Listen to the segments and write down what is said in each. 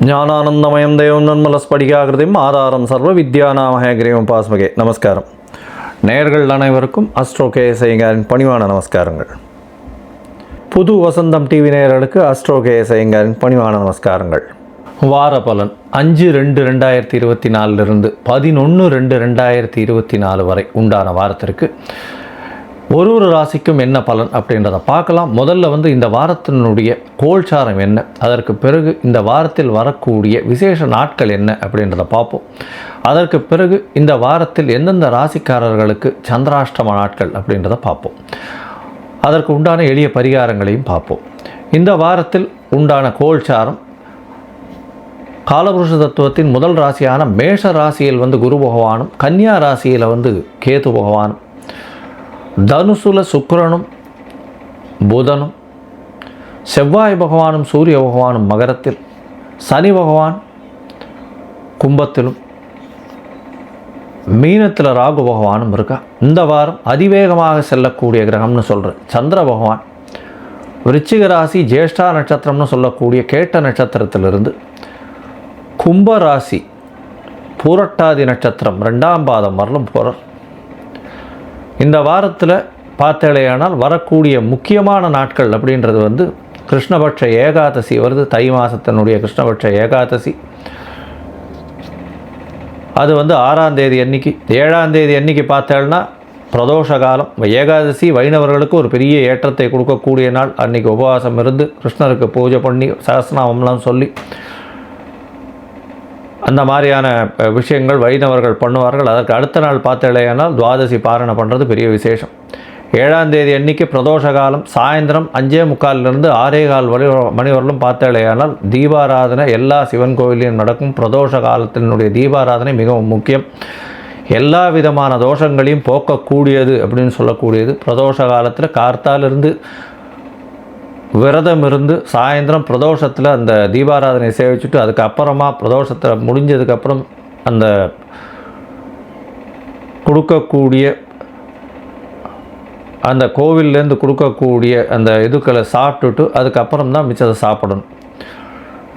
ஞானானந்தமயம் தேவம் நன்மலஸ்படிகாகிருதியும் ஆதாரம் சர்வ வித்யாநாமஹேகிரியம் பாஸ்மகே. நமஸ்காரம். நேயர்கள் அனைவருக்கும் அஸ்ட்ரோ கேஎஸ்ஐயங்காரின் பணிவான நமஸ்காரங்கள். புது வசந்தம் டிவி நேயர்களுக்கு அஸ்ட்ரோ கேஎஸ்ஐயங்காரின் பணிவான நமஸ்காரங்கள். வார பலன் 5/2/2024 11/2/2024 வரை உண்டான வாரத்திற்கு ஒரு ராசிக்கும் என்ன பலன் அப்படின்றத பார்க்கலாம். முதல்ல இந்த வாரத்தினுடைய கோல்சாரம் என்ன, அதற்கு பிறகு இந்த வாரத்தில் வரக்கூடிய விசேஷ நாட்கள் என்ன அப்படின்றத பார்ப்போம். அதற்கு பிறகு இந்த வாரத்தில் எந்தெந்த ராசிக்காரர்களுக்கு சந்திராஷ்டம நாட்கள் அப்படின்றத பார்ப்போம். அதற்கு உண்டான எளிய பரிகாரங்களையும் பார்ப்போம். இந்த வாரத்தில் உண்டான கோல்சாரம் காலபுருஷ தத்துவத்தின் முதல் ராசியான மேஷ ராசியில் குரு பகவானும், கன்னியா ராசியில் கேது பகவானும், தனுசுல சுக்கிரனும் புதனும், செவ்வாய் பகவானும் சூரிய பகவானும் மகரத்தில், சனி பகவான் கும்பத்திலும், மீனத்தில் ராகு பகவானும் இருக்கா. இந்த வாரம் அதிவேகமாக செல்லக்கூடிய கிரகம்னு சொல்கிறேன் சந்திர பகவான் விருச்சிக ராசி ஜேஷ்டா நட்சத்திரம்னு சொல்லக்கூடிய கேட்ட நட்சத்திரத்திலிருந்து கும்பராசி பூரட்டாதி நட்சத்திரம் 2ஆம் பாதம் வரலும் போகிறார். இந்த வாரத்தில் பார்த்தேலையானால் வரக்கூடிய முக்கியமான நாட்கள் அப்படின்றது கிருஷ்ணபட்ச ஏகாதசி வருது. தை மாதத்தினுடைய கிருஷ்ணபட்ச ஏகாதசி அது 6ஆம் தேதி அன்னைக்கு. 7ஆம் தேதி அன்னைக்கு பார்த்தேன்னா பிரதோஷ காலம். ஏகாதசி வைணவர்களுக்கு ஒரு பெரிய ஏற்றத்தை கொடுக்கக்கூடிய நாள். அன்றைக்கி உபவாசம் இருந்து கிருஷ்ணருக்கு பூஜை பண்ணி சகஸ்ரநாமம்லாம் சொல்லி அந்த மாதிரியான விஷயங்கள் வைணவர்கள் பண்ணுவார்கள். அதற்கு அடுத்த நாள் பார்த்தேலையானால் துவாதசி பாரணை பண்ணுறது பெரிய விசேஷம். 7ஆம் தேதி அன்னைக்கு பிரதோஷ காலம். சாயந்தரம் 5:45 6:15 மணி வரலும் பார்த்தேலையானால் தீபாராதனை எல்லா சிவன் கோவிலையும் நடக்கும். பிரதோஷ காலத்தினுடைய தீபாராதனை மிகவும் முக்கியம். எல்லா விதமான தோஷங்களையும் போக்கக்கூடியது அப்படின்னு சொல்லக்கூடியது. பிரதோஷ காலத்தில் கார்த்தாலிருந்து விரதம் இருந்து சாயந்தரம் பிரதோஷத்தில் அந்த தீபாராதனை சேவிச்சுட்டு அதுக்கப்புறமா பிரதோஷத்தில் முடிஞ்சதுக்கப்புறம் அந்த கொடுக்கக்கூடிய அந்த கோவில்லேருந்து கொடுக்கக்கூடிய அந்த இதுக்களை சாப்பிட்டுட்டு அதுக்கப்புறம் தான் மிச்சத்தை சாப்பிடணும்.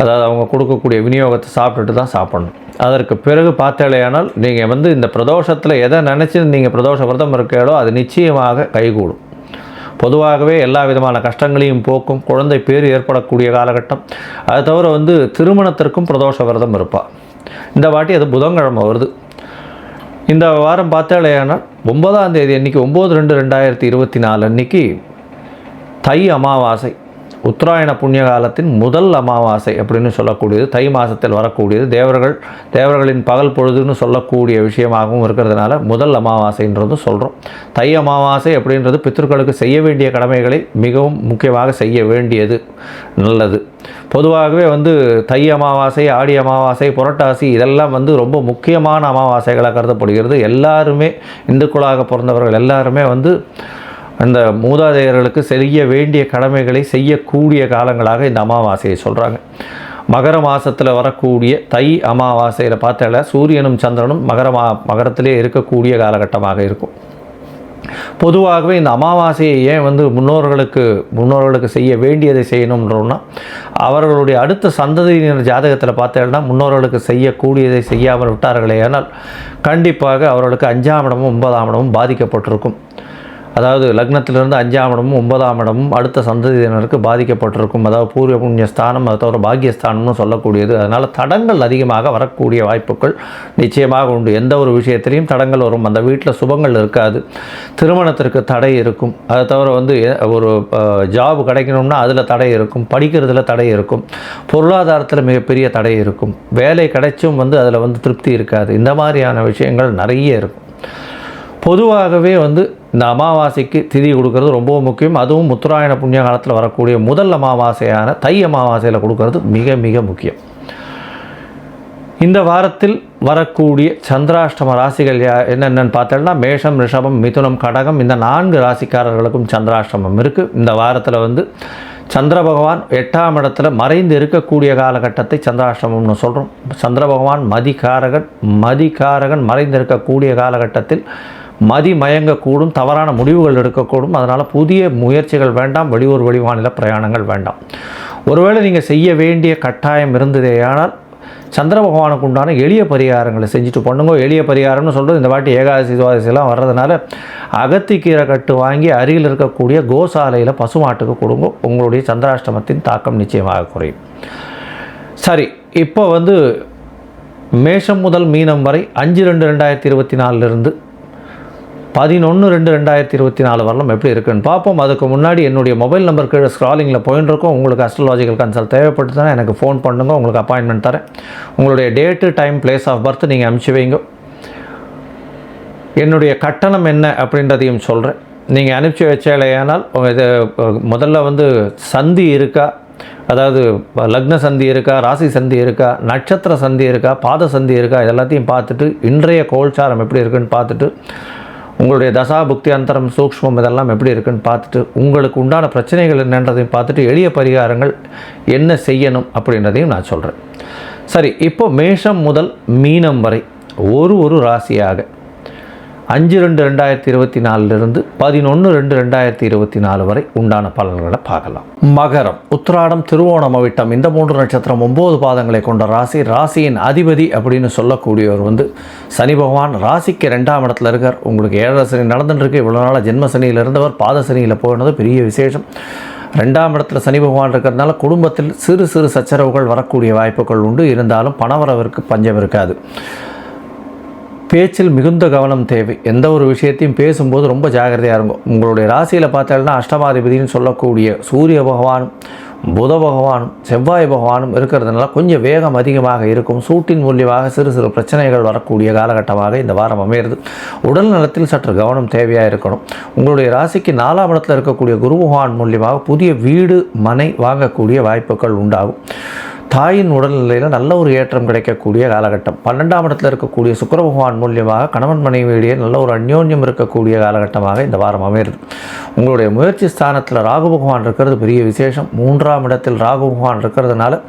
அதாவது அவங்க கொடுக்கக்கூடிய விநியோகத்தை சாப்பிட்டுட்டு தான் சாப்பிடணும். அதற்கு பிறகு பார்த்தேலையானால் நீங்கள் இந்த பிரதோஷத்தில் எதை நினச்சி நீங்கள் பிரதோஷ விரதம் இருக்கீங்களோ அது நிச்சயமாக கைகூடும். பொதுவாகவே எல்லா விதமான கஷ்டங்களையும் போக்கும். குழந்தை பேர் ஏற்படக்கூடிய காலகட்டம். அதை தவிர திருமணத்திற்கும் பிரதோஷ விரதம் இருப்பாள். இந்த வாட்டி அது புதன்கிழமை வருது. இந்த வாரம் பார்த்தாலேயானால் 9ஆம் தேதி அன்றைக்கி 9/2/2024 அன்றைக்கி தை அமாவாசை, உத்தராயண புண்ணிய காலத்தின் முதல் அமாவாசை அப்படின்னு சொல்லக்கூடியது. தை மாதத்தில் வரக்கூடியது. தேவர்களின் பகல் பொழுதுன்னு சொல்லக்கூடிய விஷயமாகவும் இருக்கிறதுனால முதல் அமாவாசைன்றது சொல்கிறோம். தை அமாவாசை அப்படின்றது பித்ருக்களுக்கு செய்ய வேண்டிய கடமைகளை மிகவும் முக்கியமாக செய்ய வேண்டியது நல்லது. பொதுவாகவே தை அமாவாசை, ஆடி அமாவாசை, புரட்டாசி இதெல்லாம் ரொம்ப முக்கியமான அமாவாசைகளாக கருதப்படுகிறது. எல்லாருமே இந்துக்களாக பிறந்தவர்கள் எல்லாருமே அந்த மூதாதையர்களுக்கு செய்ய வேண்டிய கடமைகளை செய்யக்கூடிய காலங்களாக இந்த அமாவாசையை சொல்கிறாங்க. மகர மாதத்தில் வரக்கூடிய தை அமாவாசையில் பார்த்தால சூரியனும் சந்திரனும் மகரத்திலே இருக்கக்கூடிய காலகட்டமாக இருக்கும். பொதுவாகவே இந்த அமாவாசையை ஏன் முன்னோர்களுக்கு செய்ய வேண்டியதை செய்யணும்ன்றோன்னா அவர்களுடைய அடுத்த சந்ததியினர் ஜாதகத்தில் பார்த்தேன்னா முன்னோர்களுக்கு செய்யக்கூடியதை செய்யாமல் விட்டார்களே ஆனால் கண்டிப்பாக அவர்களுக்கு 5ஆம் இடமும் 9ஆம் இடமும் பாதிக்கப்பட்டிருக்கும். அதாவது லக்னத்திலிருந்து 5ஆம் இடமும் 9ஆம் இடமும் அடுத்த சந்ததியினருக்கு பாதிக்கப்பட்டிருக்கும். அதாவது பூர்வ புண்ணிய ஸ்தானம், அதை தவிர பாக்கியஸ்தானம்னு சொல்லக்கூடியது. அதனால் தடங்கள் அதிகமாக வரக்கூடிய வாய்ப்புகள் நிச்சயமாக உண்டு. எந்த ஒரு விஷயத்திலையும் தடங்கள் வரும். அந்த வீட்டில் சுபங்கள் இருக்காது. திருமணத்திற்கு தடை இருக்கும். அதை தவிர ஒரு ஜாப் கிடைக்கணும்னா அதில் தடை இருக்கும். படிக்கிறதுல தடை இருக்கும். பொருளாதாரத்தில் மிகப்பெரிய தடை இருக்கும். வேலை கிடைச்சும் அதில் திருப்தி இருக்காது. இந்த மாதிரியான விஷயங்கள் நிறைய இருக்கும். பொதுவாகவே இந்த அமாவாசைக்கு திதி கொடுக்கறது ரொம்ப முக்கியம். அதுவும் உத்தராயண புண்ணிய காலத்தில் வரக்கூடிய முதல் அமாவாசையான தை அமாவாசையில் கொடுக்கறது மிக மிக முக்கியம். இந்த வாரத்தில் வரக்கூடிய சந்திராஷ்டம ராசிகள் என்னென்னு பார்த்தோம்னா மேஷம், ரிஷபம், மிதுனம், கடகம் இந்த 4 ராசிக்காரர்களுக்கும் சந்திராஷ்டமம் இருக்குது. இந்த வாரத்தில் சந்திர பகவான் 8ஆம் இடத்துல மறைந்து இருக்கக்கூடிய காலகட்டத்தை சந்திராஷ்டமம்னு சொல்கிறோம். சந்திர பகவான் மதிகாரகன் மறைந்து இருக்கக்கூடிய காலகட்டத்தில் மதி மயங்கக்கூடும், தவறான முடிவுகள் எடுக்கக்கூடும். அதனால் புதிய முயற்சிகள் வேண்டாம். வெளியூர் வெளிமாநில பிரயாணங்கள் வேண்டாம். ஒருவேளை நீங்கள் செய்ய வேண்டிய கட்டாயம் இருந்ததேயானால் சந்திர பகவானுக்கு உண்டான எளிய பரிகாரங்களை செஞ்சுட்டு பண்ணுங்க. எளிய பரிகாரம்னு சொல்கிறது இந்த வாட்டி ஏகாதசி துவாதசிலாம் வர்றதுனால அகத்திக்கீரை கட்டு வாங்கி அருகில் இருக்கக்கூடிய கோசாலையில் பசுமாட்டுக்கு கொடுங்க. உங்களுடைய சந்திராஷ்டமத்தின் தாக்கம் நிச்சயமாக குறையும். சரி, இப்போ மேஷம் முதல் மீனம் வரை 5/2/2024 11/2/2024 வரலாம் எப்படி இருக்குன்னு பார்ப்போம். அதுக்கு முன்னாடி என்னுடைய மொபைல் நம்பர் கீழே ஸ்க்ராலிங்கில் போயின்னு இருக்கோம். உங்களுக்கு அஸ்ட்ராலாஜிக்கல் கன்சல்ட் தேவைப்பட்டுச்சுன்னா எனக்கு ஃபோன் பண்ணுங்க, உங்களுக்கு அப்பாயின்மெண்ட் தரேன். உங்களுடைய date, time, place of birth நீங்கள் அனுப்பிச்சி வைங்க. என்னுடைய கட்டணம் என்ன அப்படின்றதையும் சொல்கிறேன். நீங்கள் அனுப்பிச்சி வச்சாலேயானால் இது முதல்ல சந்தி இருக்கா, அதாவது லக்ன சந்தி இருக்கா, ராசி சந்தி இருக்கா, நட்சத்திர சந்தி இருக்கா, பாத சந்தி இருக்கா, இதெல்லாத்தையும் பார்த்துட்டு இன்றைய கோல்சாரம் எப்படி இருக்குன்னு பார்த்துட்டு உங்களுடைய தசா புக்தி அந்தரம் சூக்ஷ்மம் இதெல்லாம் எப்படி இருக்குன்னு பார்த்துட்டு உங்களுக்கு உண்டான பிரச்சனைகள் என்னன்றதையும் பார்த்துட்டு எளிய பரிகாரங்கள் என்ன செய்யணும் அப்படின்றதையும் நான் சொல்கிறேன். சரி, இப்போ மேஷம் முதல் மீனம் வரை ஒரு ராசியாக 5/2/2024 11/2/2024 வரை உண்டான பலன்களை பார்க்கலாம். மகரம், உத்திராடம், திருவோணம், அவிட்டம் இந்த 3 நட்சத்திரம் 9 பாதங்களை கொண்ட ராசி. ராசியின் அதிபதி அப்படின்னு சொல்லக்கூடியவர் சனி பகவான். ராசிக்கு 2ஆம் இடத்துல இருக்கார். உங்களுக்கு 7 சனி நடந்துட்டுருக்கு. இவ்வளோ நாளாக ஜென்ம சனியில் இருந்தவர் பாத சனியில் போனது பெரிய விசேஷம். 2ஆம் இடத்துல சனி பகவான் இருக்கிறதுனால குடும்பத்தில் சிறு சிறு சச்சரவுகள் வரக்கூடிய வாய்ப்புகள் உண்டு. இருந்தாலும் பணவரவிற்கு பஞ்சம் இருக்காது. பேச்சில் மிகுந்த கவனம் தேவை. எந்த ஒரு விஷயத்தையும் பேசும்போது ரொம்ப ஜாகிரதையாக இருக்கும். உங்களுடைய ராசியில் பார்த்தாலும் அஷ்டமாதிபதினு சொல்லக்கூடிய சூரிய பகவானும் புத பகவானும் செவ்வாய் பகவானும் இருக்கிறதுனால கொஞ்சம் வேகம் அதிகமாக இருக்கும். சூட்டின் மூலியமாக சிறு சிறு பிரச்சனைகள் வரக்கூடிய காலகட்டமாக இந்த வாரம் அமையிறது. உடல் நலத்தில் சற்று கவனம் தேவையாக இருக்கணும். உங்களுடைய ராசிக்கு 4ஆம் இடத்தில் இருக்கக்கூடிய குரு பகவான் மூலியமாக புதிய வீடு மனை வாங்கக்கூடிய வாய்ப்புகள் உண்டாகும். தாயின் உடல்நிலையில் நல்ல ஒரு ஏற்றம் கிடைக்கக்கூடிய காலகட்டம். 12ஆம் இடத்தில் இருக்கக்கூடிய சுக்கிர பகவான் மூலியமாக கணவன் மனைவியிடையே நல்ல ஒரு அந்யோன்யம் இருக்கக்கூடிய காலகட்டமாக இந்த வாரம் அமையிறது. உங்களுடைய முயற்சி ஸ்தானத்தில் ராகு பகவான் இருக்கிறது பெரிய விசேஷம். 3ஆம் இடத்தில் ராகு பகவான் இருக்கிறதுனால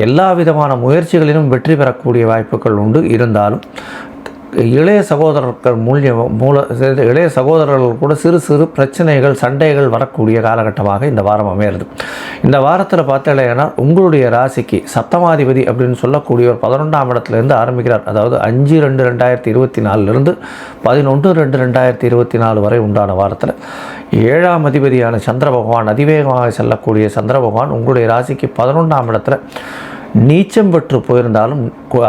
எல்லா விதமான முயற்சிகளிலும் வெற்றி பெறக்கூடிய வாய்ப்புகள் உண்டு. இருந்தாலும் இளைய சகோதரர்கள் இளைய சகோதரர்கள் கூட சிறு சிறு பிரச்சனைகள் சண்டைகள் வரக்கூடிய காலகட்டமாக இந்த வாரம் அமையிறது. இந்த வாரத்தில் பார்த்தீங்கன்னா உங்களுடைய ராசிக்கு சப்தமாதிபதி அப்படின்னு சொல்லக்கூடியவர் 11ஆம் இடத்துலேருந்து ஆரம்பிக்கிறார். அதாவது 5/2/2024 11/2/2024 வரை உண்டான வாரத்தில் 7ஆம் அதிபதியான சந்திர பகவான் அதிவேகமாக செல்லக்கூடிய சந்திர பகவான் உங்களுடைய ராசிக்கு 11ஆம் இடத்துல நீச்சம் பெற்று போயிருந்தாலும்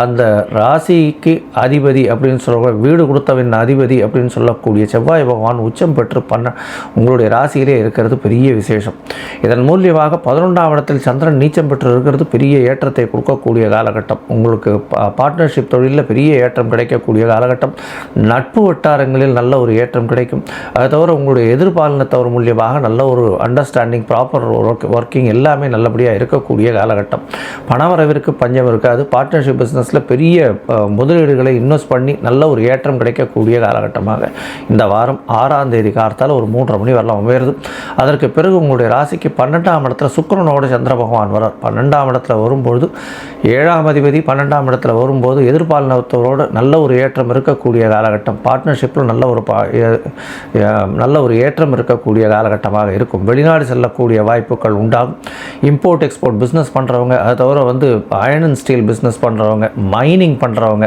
அந்த ராசிக்கு அதிபதி அப்படின்னு சொல்ல வீடு கொடுத்தவின் அதிபதி அப்படின்னு சொல்லக்கூடிய செவ்வாய் பகவான் உச்சம் பெற்று உங்களுடைய ராசியிலே இருக்கிறது பெரிய விசேஷம். இதன் மூலியமாக 11ஆம் இடத்தில் சந்திரன் நீச்சம் பெற்று இருக்கிறது பெரிய ஏற்றத்தை கொடுக்கக்கூடிய காலகட்டம். உங்களுக்கு பார்ட்னர்ஷிப் தொழிலில் பெரிய ஏற்றம் கிடைக்கக்கூடிய காலகட்டம். நட்பு வட்டாரங்களில் நல்ல ஒரு ஏற்றம் கிடைக்கும். அதை தவிர உங்களுடைய எதிர்பாலினத்தவர் மூலியமாக நல்ல ஒரு அண்டர்ஸ்டாண்டிங் ப்ராப்பர் ஒர்க்கிங் எல்லாமே நல்லபடியாக இருக்கக்கூடிய காலகட்டம். பணவரவிற்கு பஞ்சம் இருக்காது. பார்ட்னர்ஷிப் பிஸ்னஸில் பெரிய முதலீடுகளை இன்வெஸ்ட் பண்ணி நல்ல ஒரு ஏற்றம் கிடைக்கக்கூடிய காலகட்டமாக இந்த வாரம் 6ஆம் தேதி காலத்தால் ஒரு 3:30 மணி வரலாம் அமையிறது. அதற்கு பிறகு உங்களுடைய ராசிக்கு 12ஆம் இடத்துல சுக்கிரனோட சந்திர பகவான் வரார். 12ஆம் இடத்துல வரும்பொழுது 7ஆம் அதிபதி 12ஆம் இடத்துல வரும்போது எதிர்பாலினத்தோடு நல்ல ஒரு ஏற்றம் இருக்கக்கூடிய காலகட்டம். பார்ட்னர்ஷிப்பில் நல்ல ஒரு ஏற்றம் இருக்கக்கூடிய காலகட்டமாக இருக்கும். வெளிநாடு செல்லக்கூடிய வாய்ப்புகள் உண்டாகும். இம்போர்ட் எக்ஸ்போர்ட் பிஸ்னஸ் பண்ணுறவங்க, அதை தவிர அயர்ன் அண்ட் ஸ்டீல் பிஸ்னஸ் பண்ணுறவங்க, மைனிங் பண்ணுறவங்க,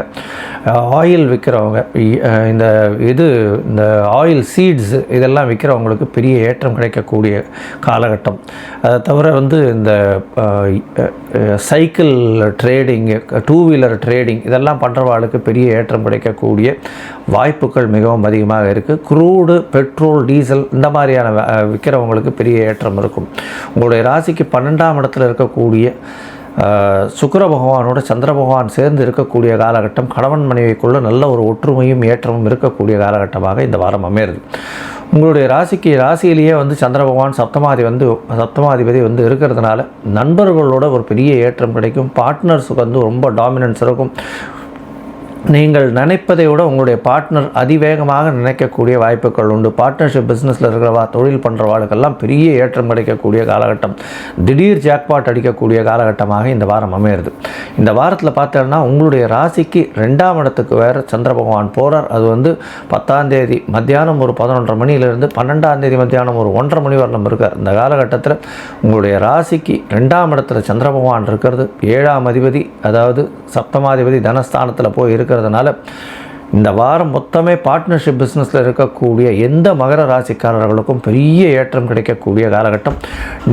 ஆயில் விற்கிறவங்க, இந்த ஆயில் சீட்ஸ் இதெல்லாம் விற்கிறவங்களுக்கு பெரிய ஏற்றம் கிடைக்கக்கூடிய காலகட்டம். அதை தவிர இந்த சைக்கிள் ட்ரேடிங், 2 வீலர் ட்ரேடிங் இதெல்லாம் பண்ணுறவாளுக்கு பெரிய ஏற்றம் கிடைக்கக்கூடிய வாய்ப்புகள் மிகவும் அதிகமாக இருக்குது. குரூடு, பெட்ரோல், டீசல் இந்த மாதிரியான விற்கிறவங்களுக்கு பெரிய ஏற்றம் இருக்கும். உங்களுடைய ராசிக்கு 12ஆம் இடத்துல இருக்கக்கூடிய சுக்கிர பகவானோட சந்திர பகவான் சேர்ந்து இருக்கக்கூடிய காலகட்டம். கணவன் மனைவிக்குள்ள நல்ல ஒரு ஒற்றுமையும் ஏற்றமும் இருக்கக்கூடிய காலகட்டமாக இந்த வாரம் அமையிறது. உங்களுடைய ராசியிலேயே சந்திர பகவான் சப்தமாதிபதி இருக்கிறதுனால நண்பர்களோட ஒரு பெரிய ஏற்றம் கிடைக்கும். பார்ட்னர்ஸுக்கு ரொம்ப டாமினன்ஸ் இருக்கும். நீங்கள் நினைப்பதை விட உங்களுடைய பார்ட்னர் அதிவேகமாக நினைக்கக்கூடிய வாய்ப்புகள் உண்டு. பார்ட்னர்ஷிப் பிஸ்னஸில் இருக்கிறவா, தொழில் பண்ணுறவாளுக்கெல்லாம் பெரிய ஏற்றம் கிடைக்கக்கூடிய காலகட்டம், திடீர் ஜாக்பாட் அடிக்கக்கூடிய காலகட்டமாக இந்த வாரம் அமையிறது. இந்த வாரத்தில் பார்த்தோன்னா உங்களுடைய ராசிக்கு 2ஆம் இடத்துக்கு வேறு சந்திர பகவான் போகிறார். அது 10ஆம் தேதி மத்தியானம் ஒரு 11:30 மணியிலிருந்து 12ஆம் தேதி மத்தியானம் ஒரு 1:30 மணி வரலும் இருக்கார். இந்த காலகட்டத்தில் உங்களுடைய ராசிக்கு 2ஆம் இடத்துல சந்திர பகவான் இருக்கிறது. 7ஆம் அதிபதி, அதாவது சப்தமாதிபதி தனஸ்தானத்தில் போய் இருக்கிறதுனால இந்த வாரம் மொத்தமே பார்ட்னர்ஷிப் பிஸ்னஸில் இருக்கக்கூடிய எந்த மகர ராசிக்காரர்களுக்கும் பெரிய ஏற்றம் கிடைக்கக்கூடிய காலகட்டம்.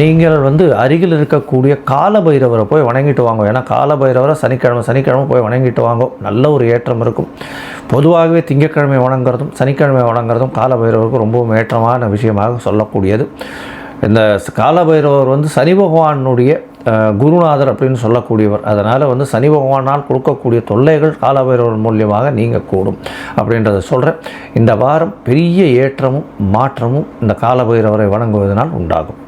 நீங்கள் அருகில் இருக்கக்கூடிய காலபைரவரை போய் வணங்கிட்டு வாங்க. ஏன்னா காலபைரவரை சனிக்கிழமை போய் வணங்கிட்டு வாங்க, நல்ல ஒரு ஏற்றம் இருக்கும். பொதுவாகவே திங்கட்கிழமை வணங்குறதும் சனிக்கிழமை வணங்குறதும் காலபைரவருக்கு ரொம்பவும் ஏற்றமான விஷயமாக சொல்லக்கூடியது. இந்த காலபைரவர் சனி பகவானுடைய குருநாதர் அப்படின்னு சொல்லக்கூடியவர். அதனால் சனி பகவானால் கொடுக்கக்கூடிய தொல்லைகள் காலபைரவர் மூலியமாக நீங்கக்கூடும் அப்படின்றத சொல்கிறேன். இந்த வாரம் பெரிய ஏற்றமும் மாற்றமும் இந்த காலபைரவரை வணங்குவதனால் உண்டாகும்.